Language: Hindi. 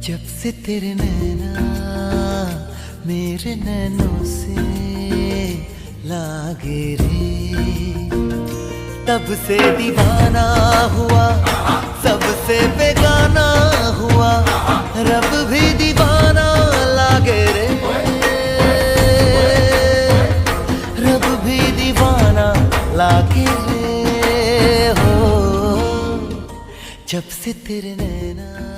जब से तेरे नैना मेरे नैनों से लागे रे, तब से दीवाना हुआ, सबसे बेगाना हुआ, रब भी दीवाना लागे रे, रब भी दीवाना लागे रे हो। जब से तेरे नैना